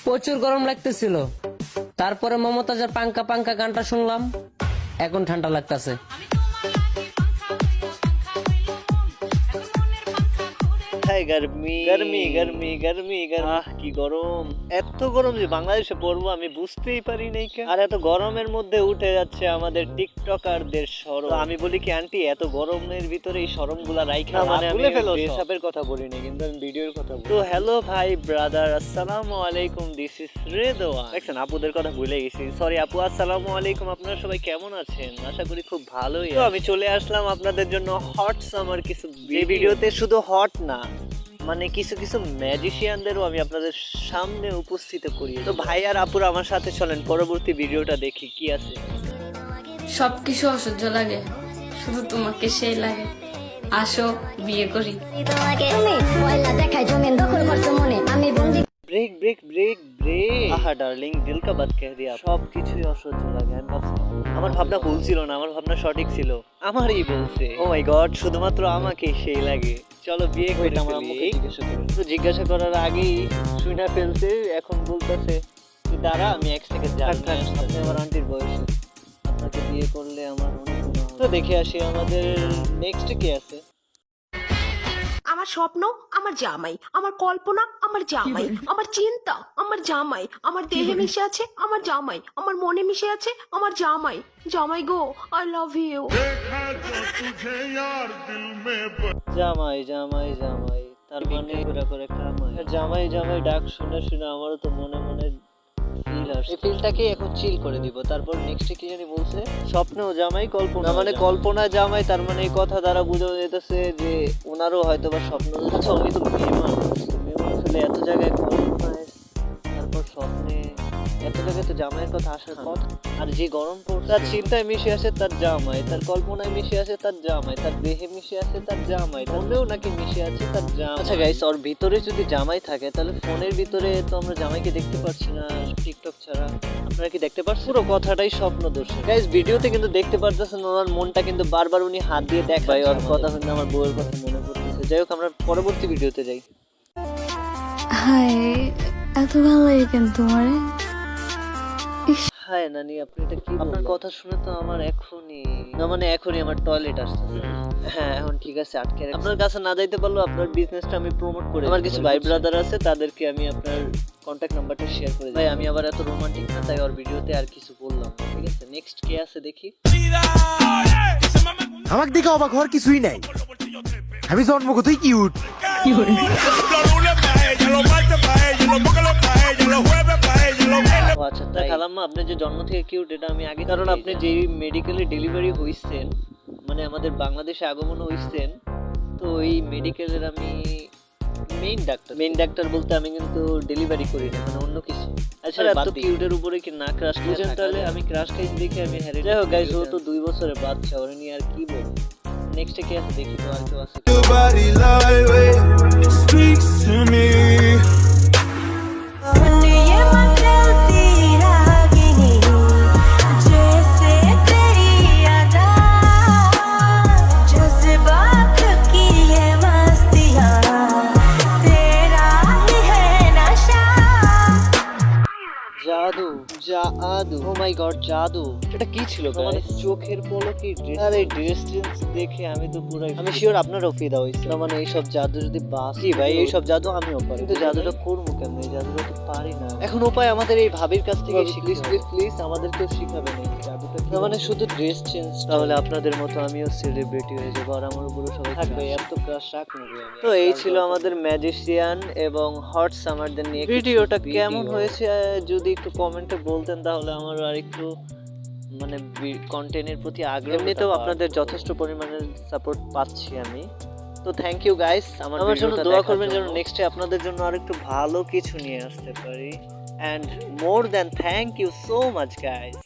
প্রচুর গরম লাগতেছিল, তারপরে মমতাজের পাঙ্কা পাঙ্কা গানটা শুনলাম, এখন ঠান্ডা লাগতেছে। गर्मी गर्मी गर्मी गर्मी কি গরম, এত গরম যে বাংলাদেশে পড়বো আমি বুঝতেই পারি নাই। আর এত গরমের মধ্যে উঠে যাচ্ছে আমাদের টিকটকারদের শরম। আমি বলি কি আন্টি, এত গরমের ভিতরে এই শরম গুলা রাইখা মানে ভুলে ফেলো। ড্রেসআপের কথা বলি না, কিন্তু আমি ভিডিওর কথা বলি। তো হ্যালো ভাই ব্রাদার, আসসালামু আলাইকুম, দিস ইজ রেদওয়ান। দেখছেন আপুদের কথা ভুলে গেছি, সরি আপু। আসসালামু আলাইকুম, আপনারা সবাই কেমন আছেন? আশা করি খুব ভালোই। তো আমি চলে আসলাম আপনাদের জন্য হট সামার কিছু ভিডিওতে। শুধু হট না, মানে কিছু কিছু ম্যাজিশিয়ানদেরও আমি আপনাদের সামনে উপস্থিত করি। তো ভাই আর আপুরা আমার সাথে চলেন, পরবর্তী ভিডিওটা দেখি কি আছে। সবকিছু অসহ্য লাগে, শুধু তোমাকে সেই লাগে। আসো বিয়ে করি। ব্রেক ব্রেক ব্রেক ব্রেক, আহা ডার্লিং দিল কা বাত কহ দিয়া। সবকিছুই অসহ্য লাগে। আমার ভাবনা ভুল ছিল না, আমার ভাবনা সঠিক ছিল, আমারই বলছে। ও মাই গড, শুধুমাত্র আমাকেই সেই লাগে। চলো বিয়ে করি। তো জিজ্ঞাসা করার আগেই শুনে ফেলছে, এখন বলতেছে দাঁড়া আমি এক্স থেকে আপনি আমার আন্টির বয়সে, আপনাকে বিয়ে করলে আমার অনেক গুণ হবে। তো দেখে আসি আমাদের নেক্সট কি আছে। আমার স্বপ্ন আমার জামাই, আমার কল্পনা আমার জামাই, আমার চিন্তা আমার জামাই, আমার দেহে মিশে আছে আমার জামাই, আমার মনে মিশে আছে আমার জামাই। জামাই গো, আই লাভ ইউ। জামাই জামাই জামাই, তার মানে ঘোরা করে কামাই। জামাই জামাই ডাক শুনে শুনে আমারও তো মনে মনে ফিল আসে। এই ফিলটাকে এখন চিল করে দিব। তারপর নেক্সট কি জানি বলছে, স্বপ্নেও জামাই কল্পনা, মানে কল্পনা জামাই। তার মানে এই কথা দ্বারা বোঝা যেতেছে যে ওনারও হয়তো বা স্বপ্ন। আচ্ছা উনি তো মেয়ে মানুষ, মেয়ে মানুষ হলে এত জায়গায় কল্পনায়, তারপর স্বপ্নে, এত জায়গায় তো জামাইয়ের কথা আসার কথা। আর যে গরম পড়ছে, তার চিন্তায় মিশে আছে তার জামাই, তার কল্পনায় মিশে আছে তার জামাই, তার দেহে মিশে আছে তার জামাই, ফোনেও নাকি মিশে আছে তার জামাই। আচ্ছা গাইস, ওর ভিতরে যদি জামাই থাকে তাহলে ফোনের ভিতরে তো আমরা জামাইকে দেখতে পাচ্ছি না টিকটক ছাড়া। আপনারা কি দেখতে পাচ্ছেন? পুরো কথাটাই স্বপ্ন দোষ গাইস। ভিডিওতে কিন্তু দেখতে পারতেছেন ওনার মনটা কিন্তু বারবার উনি হাত দিয়ে দেখায়। ওর কথা শুনে আমার বউয়ের কথা মনে পড়তেছে। যাই হোক, আমরা পরবর্তী ভিডিওতে যাই। হাই, এত ভালো লাগে কেন তোমার? হাই নানি, আপনি এটা কি? আপনার কথা শুনে তো আমার এখনই, না মানে এখনই আমার টয়লেট আসছে। হ্যাঁ এখন ঠিক আছে, আটকে রাখছি। আপনার কাছে না যাইতে পারলেও আপনার বিজনেসটা আমি প্রমোট করি। আমার কিছু ভাই ব্রাদার আছে, তাদেরকে আমি আপনার কন্ট্যাক্ট নাম্বারটা শেয়ার করে দিই। ভাই আমি আবার এত রোমান্টিক না, তাই ওর ভিডিওতে আর কিছু বললাম না। ঠিক আছে, নেক্সট কে আছে দেখি। আমাকে দেখে অবাক হওয়ার কিছুই নাই, আমি জন্মগতই কিউট। ও আচ্ছা, তাই খালাম্মা আপনি যে জন্ম থেকে কিউট এটা আমি আগে, কারণ আপনি যে মেডিকেলে ডেলিভারি হইছেন, মানে আমাদের বাংলাদেশে আগমন হইছেন, তো এই মেডিকেলের আমি মেইন ডাক্তার বলতে আমি কিন্তু ডেলিভারি করি না, মানে অন্য কিছু। আচ্ছা এত কিউটের উপরে কি না ক্রাশ বুঝেন? তাহলে আমি ক্রাশ খাইছি দেখে আমি হ্যারি। যাই হোক গাইস, ও তো 2 বছরের বাচ্চা, ওরে নিয়ে আর কি বলবো। নেক্সট কে আছে দেখি তো, আর কেউ আছে? জাদু জাদু, ও মাই গড জাদু। এটা কি ছিল? মানে চোখের পলকে ড্রেস। আরে ড্রেস চেঞ্জ দেখে আমি তো পুরাই, আমি শিওর আপনারও ফিদা হইছে। না মানে এইসব জাদু যদি বাসি ভাই, এইসব জাদু আমিও পারি, কিন্তু জাদুটা করবো কেমন? এই জাদুটা তো পারি না। এখন উপায় আমাদের এই ভাবির কাছ থেকে প্লিজ প্লিজ প্লিজ আমাদেরকেও শিখাবেন এই জাদুটা। না মানে শুধু ড্রেস চেঞ্জ, তাহলে আপনাদের মতো আমিও সেলিব্রিটি হয়ে যাবো, আর আমার উপরে সবাই থাকবে। এত ক্রাশ রাখবো। তো এই ছিল আমাদের ম্যাজিশিয়ান এবং হট সামারদের নিয়ে। ভিডিওটা কেমন হয়েছে যদি একটু কমেন্টে বলতেন, তাহলে আমার আর একটু মানে কন্টেন্টের প্রতি আগ্রহ। এমনিতেও আপনাদের যথেষ্ট পরিমাণের সাপোর্ট পাচ্ছি আমি, তো থ্যাংক ইউ গাইস। আমার জন্য দোয়া করবেন যেন নেক্সটে আপনাদের জন্য আর একটু ভালো কিছু নিয়ে আসতে পারি। And more than thank you so much guys.